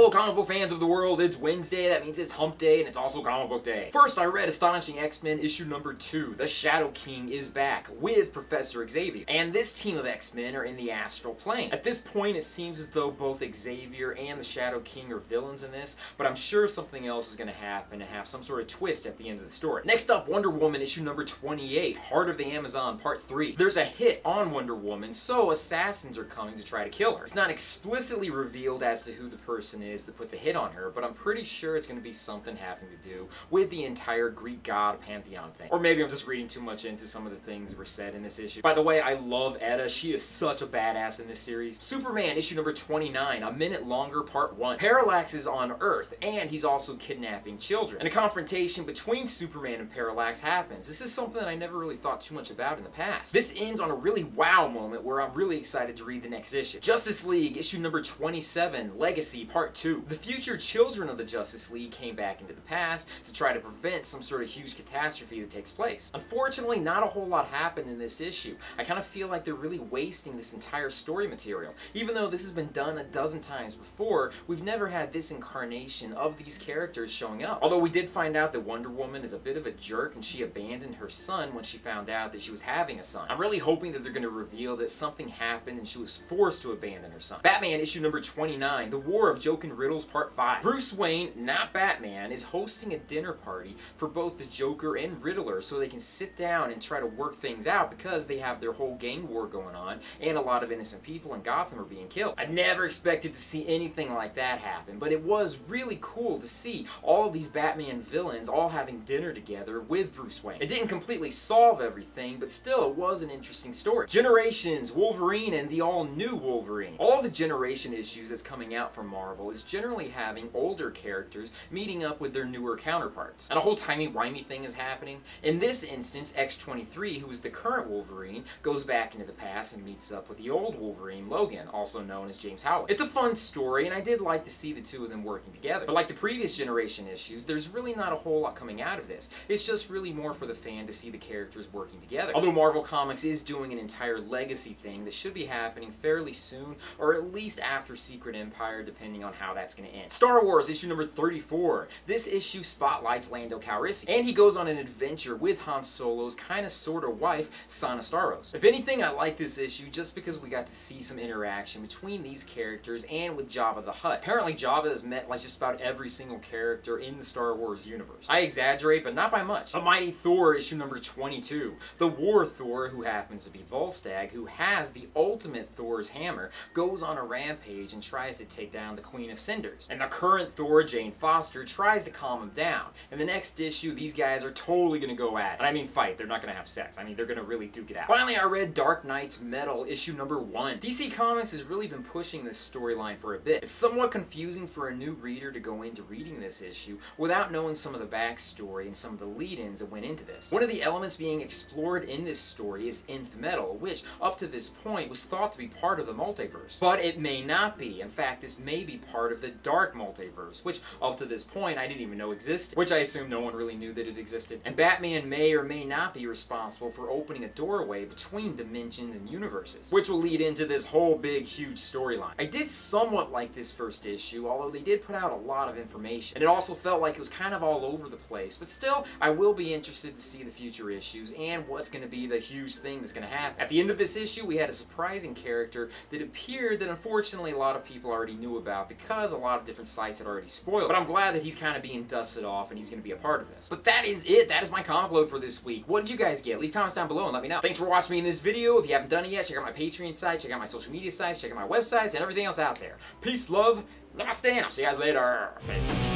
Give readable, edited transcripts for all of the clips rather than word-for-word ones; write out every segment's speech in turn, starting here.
Hello comic book fans of the world, it's Wednesday, that means it's hump day, and it's also comic book day. First, I read Astonishing X-Men issue number 2, The Shadow King is back, with Professor Xavier. And this team of X-Men are in the astral plane. At this point, it seems as though both Xavier and the Shadow King are villains in this, but I'm sure something else is going to happen and have some sort of twist at the end of the story. Next up, Wonder Woman issue number 28, Heart of the Amazon part 3. There's a hit on Wonder Woman, so assassins are coming to try to kill her. It's not explicitly revealed as to who the person is that put the hit on her, but I'm pretty sure it's going to be something having to do with the entire Greek god pantheon thing. Or maybe I'm just reading too much into some of the things that were said in this issue. By the way, I love Etta. She is such a badass in this series. Superman issue number 29, A Minute Longer part 1. Parallax is on Earth, and he's also kidnapping children. And a confrontation between Superman and Parallax happens. This is something that I never really thought too much about in the past. This ends on a really wow moment where I'm really excited to read the next issue. Justice League issue number 27, Legacy part 2. The future children of the Justice League came back into the past to try to prevent some sort of huge catastrophe that takes place. Unfortunately, not a whole lot happened in this issue. I kind of feel like they're really wasting this entire story material. Even though this has been done a dozen times before, we've never had this incarnation of these characters showing up. Although we did find out that Wonder Woman is a bit of a jerk and she abandoned her son when she found out that she was having a son. I'm really hoping that they're going to reveal that something happened and she was forced to abandon her son. Batman issue number 29, The War of Joke and Riddles part 5. Bruce Wayne, not Batman, is hosting a dinner party for both the Joker and Riddler so they can sit down and try to work things out because they have their whole gang war going on and a lot of innocent people in Gotham are being killed. I never expected to see anything like that happen, but it was really cool to see all of these Batman villains all having dinner together with Bruce Wayne. It didn't completely solve everything, but still it was an interesting story. Generations, Wolverine and the all-new Wolverine. All of the Generation issues that's coming out from Marvel is generally having older characters meeting up with their newer counterparts. And a whole timey-wimey thing is happening. In this instance, X-23, who is the current Wolverine, goes back into the past and meets up with the old Wolverine, Logan, also known as James Howard. It's a fun story, and I did like to see the two of them working together. But like the previous Generation issues, there's really not a whole lot coming out of this. It's just really more for the fan to see the characters working together. Although Marvel Comics is doing an entire legacy thing that should be happening fairly soon, or at least after Secret Empire, depending on how that's going to end. Star Wars issue number 34. This issue spotlights Lando Calrissian, and he goes on an adventure with Han Solo's kinda sorta wife, Sana Starros. If anything, I like this issue just because we got to see some interaction between these characters and with Jabba the Hutt. Apparently Jabba has met like just about every single character in the Star Wars universe. I exaggerate, but not by much. A Mighty Thor issue number 22. The War Thor, who happens to be Volstagg, who has the ultimate Thor's hammer, goes on a rampage and tries to take down the Queen of Cinders. And the current Thor, Jane Foster, tries to calm him down. In the next issue, these guys are totally gonna go at it. And I mean fight, they're not gonna have sex. I mean, they're gonna really duke it out. Finally, I read Dark Knight's Metal issue number 1. DC Comics has really been pushing this storyline for a bit. It's somewhat confusing for a new reader to go into reading this issue without knowing some of the backstory and some of the lead-ins that went into this. One of the elements being explored in this story is nth metal, which up to this point was thought to be part of the multiverse. But it may not be. In fact, this may be part of the dark multiverse, which up to this point I didn't even know existed, which I assume no one really knew that it existed. And Batman may or may not be responsible for opening a doorway between dimensions and universes, which will lead into this whole big, huge storyline. I did somewhat like this first issue, although they did put out a lot of information. And it also felt like it was kind of all over the place, but still, I will be interested to see the future issues and what's going to be the huge thing that's going to happen. At the end of this issue, we had a surprising character that appeared that unfortunately a lot of people already knew about because a lot of different sites had already spoiled. But I'm glad that he's kind of being dusted off and he's going to be a part of this. But that is it. That is my comic load for this week. What did you guys get? Leave comments down below and let me know. Thanks for watching me in this video. If you haven't done it yet, check out my Patreon site, check out my social media sites, check out my websites, and everything else out there. Peace, love, namaste, and I'll see you guys later. Peace.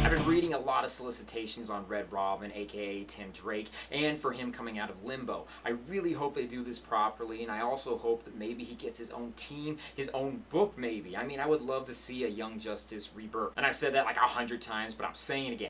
I've been reading a lot of solicitations on Red Robin, aka Tim Drake, and for him coming out of Limbo. I really hope they do this properly, and I also hope that maybe he gets his own team, his own book maybe. I mean, I would love to see a Young Justice rebirth. And I've said that like 100 times, but I'm saying it again.